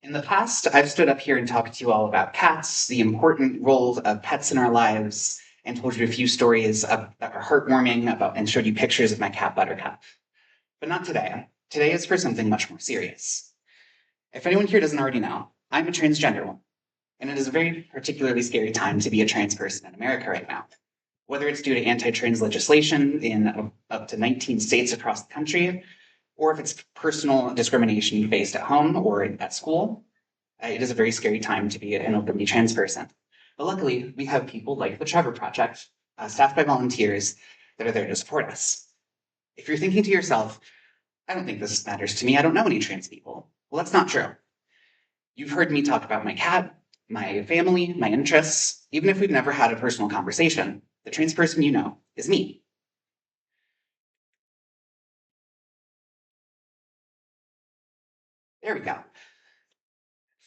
In the past, I've stood up here and talked to you all about cats, the important role of pets in our lives, and told you a few stories that are heartwarming about and showed you pictures of my cat Buttercup. But not today. Today is for something much more serious. If anyone here doesn't already know, I'm a transgender woman, and it is a very particularly scary time to be a trans person in America right now. Whether it's due to anti-trans legislation in up to 19 states across the country, or if it's personal discrimination based at home or at school, it is a very scary time to be an openly trans person. But luckily, we have people like the Trevor Project, staffed by volunteers, that are there to support us. If you're thinking to yourself, I don't think this matters to me, I don't know any trans people. Well, that's not true. You've heard me talk about my cat, my family, my interests. Even if we've never had a personal conversation, the trans person you know is me. There we go.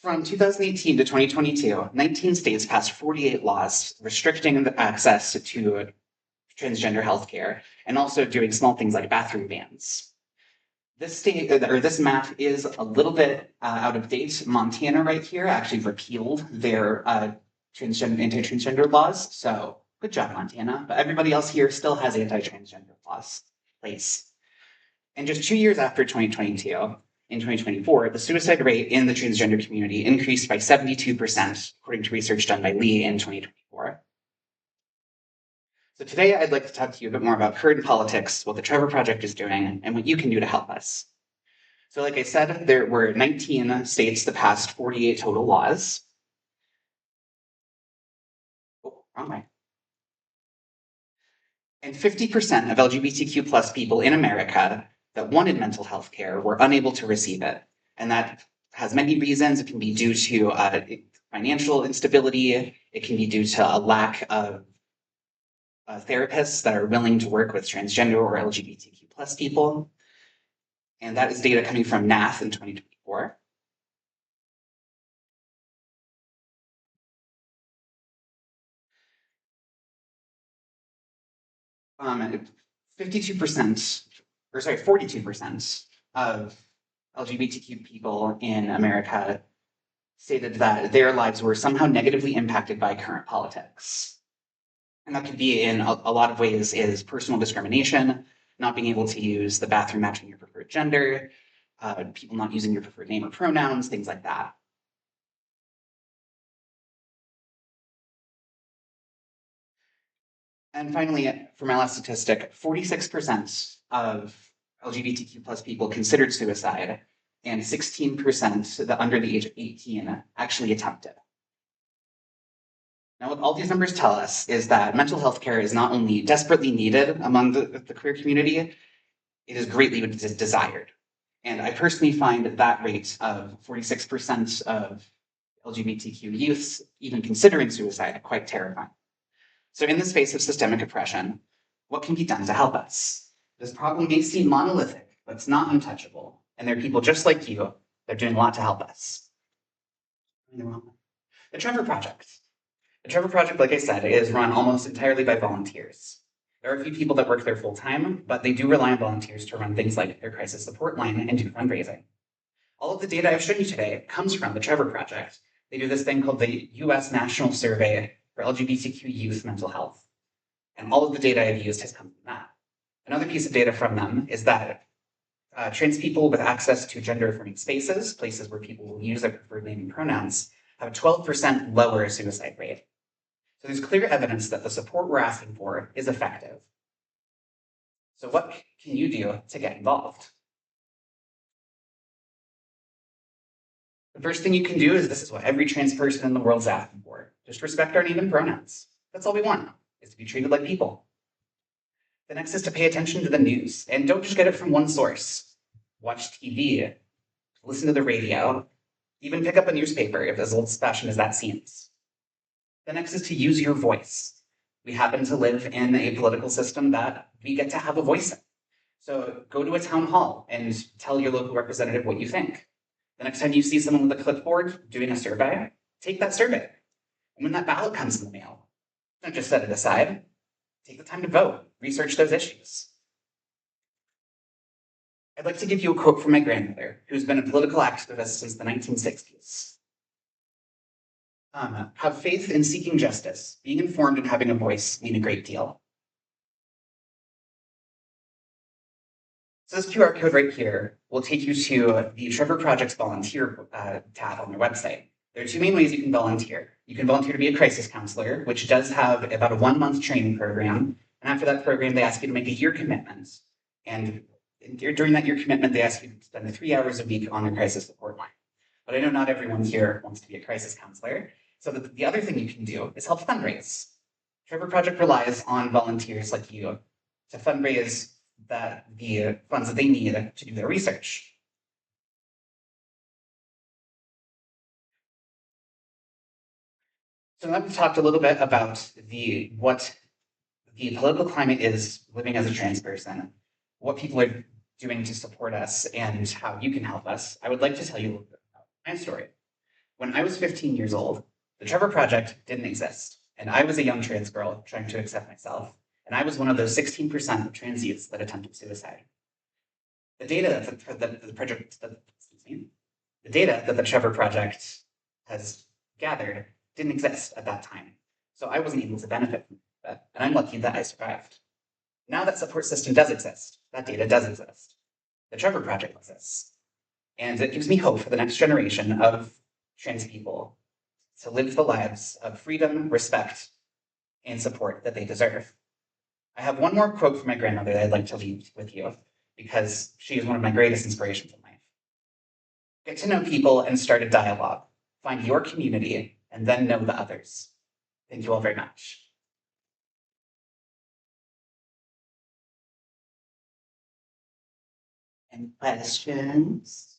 From 2018 to 2022, 19 states passed 48 laws restricting the access to transgender healthcare and also doing small things like bathroom bans. This map is a little bit out of date. Montana right here actually repealed their anti-transgender laws. So good job, Montana. But everybody else here still has anti-transgender laws in place. And just 2 years after 2022, in 2024, the suicide rate in the transgender community increased by 72%, according to research done by Lee in 2024. So today I'd like to talk to you a bit more about current politics, what the Trevor Project is doing, and what you can do to help us. So like I said, there were 19 states that passed 48 total laws. Oh, wrong way. And 50% of LGBTQ plus people in America that wanted mental health care were unable to receive it. And that has many reasons. It can be due to financial instability. It can be due to a lack of therapists that are willing to work with transgender or LGBTQ plus people. And that is data coming from NAF in 2024. Um, 52%, or sorry, 42% of LGBTQ people in America stated that their lives were somehow negatively impacted by current politics. And that could be in a lot of ways is personal discrimination, not being able to use the bathroom matching your preferred gender, people not using your preferred name or pronouns, things like that. And finally, for my last statistic, 46% of LGBTQ plus people considered suicide, and 16% that under the age of 18 actually attempted. Now, what all these numbers tell us is that mental health care is not only desperately needed among the queer community, it is greatly desired. And I personally find that rate of 46% of LGBTQ youths even considering suicide quite terrifying. So in the space of systemic oppression, what can be done to help us? This problem may seem monolithic, but it's not untouchable. And there are people just like you that are doing a lot to help us. The Trevor Project. The Trevor Project, like I said, is run almost entirely by volunteers. There are a few people that work there full time, but they do rely on volunteers to run things like their crisis support line and do fundraising. All of the data I've shown you today comes from the Trevor Project. They do this thing called the US National Survey for LGBTQ Youth Mental Health. And all of the data I've used has come from that. Another piece of data from them is that trans people with access to gender-affirming spaces, places where people will use their preferred name and pronouns, have a 12% lower suicide rate. So there's clear evidence that the support we're asking for is effective. So what can you do to get involved? The first thing you can do is this is what every trans person in the world is asking for. Just respect our name and pronouns. That's all we want, is to be treated like people. The next is to pay attention to the news, and don't just get it from one source. Watch TV, listen to the radio, even pick up a newspaper if as old-fashioned as that seems. The next is to use your voice. We happen to live in a political system that we get to have a voice in. So go to a town hall and tell your local representative what you think. The next time you see someone with a clipboard doing a survey, take that survey. And when that ballot comes in the mail, don't just set it aside. Take the time to vote, research those issues. I'd like to give you a quote from my grandmother, who's been a political activist since the 1960s. Have faith in seeking justice. Being informed and having a voice mean a great deal. So this QR code right here will take you to the Trevor Project's volunteer tab on their website. There are two main ways you can volunteer. You can volunteer to be a crisis counselor, which does have about a 1-month training program. And after that program, they ask you to make a year commitment. And during that year commitment, they ask you to spend 3 hours a week on the crisis support line. But I know not everyone here wants to be a crisis counselor. So the other thing you can do is help fundraise. Trevor Project relies on volunteers like you to fundraise the funds that they need to do their research. So now we've talked a little bit about what the political climate is living as a trans person, what people are doing to support us, and how you can help us. I would like to tell you a little bit about my story. When I was 15 years old, the Trevor Project didn't exist, and I was a young trans girl trying to accept myself, and I was one of those 16% of trans youths that attempted suicide. The data that the project, the data that the Trevor Project has gathered didn't exist at that time. So I wasn't able to benefit from that, and I'm lucky that I survived. Now that support system does exist, that data does exist. The Trevor Project exists. And it gives me hope for the next generation of trans people to live the lives of freedom, respect, and support that they deserve. I have one more quote from my grandmother that I'd like to leave with you, because she is one of my greatest inspirations in life. Get to know people and start a dialogue. Find your community and then know the others. Thank you all very much. Any questions?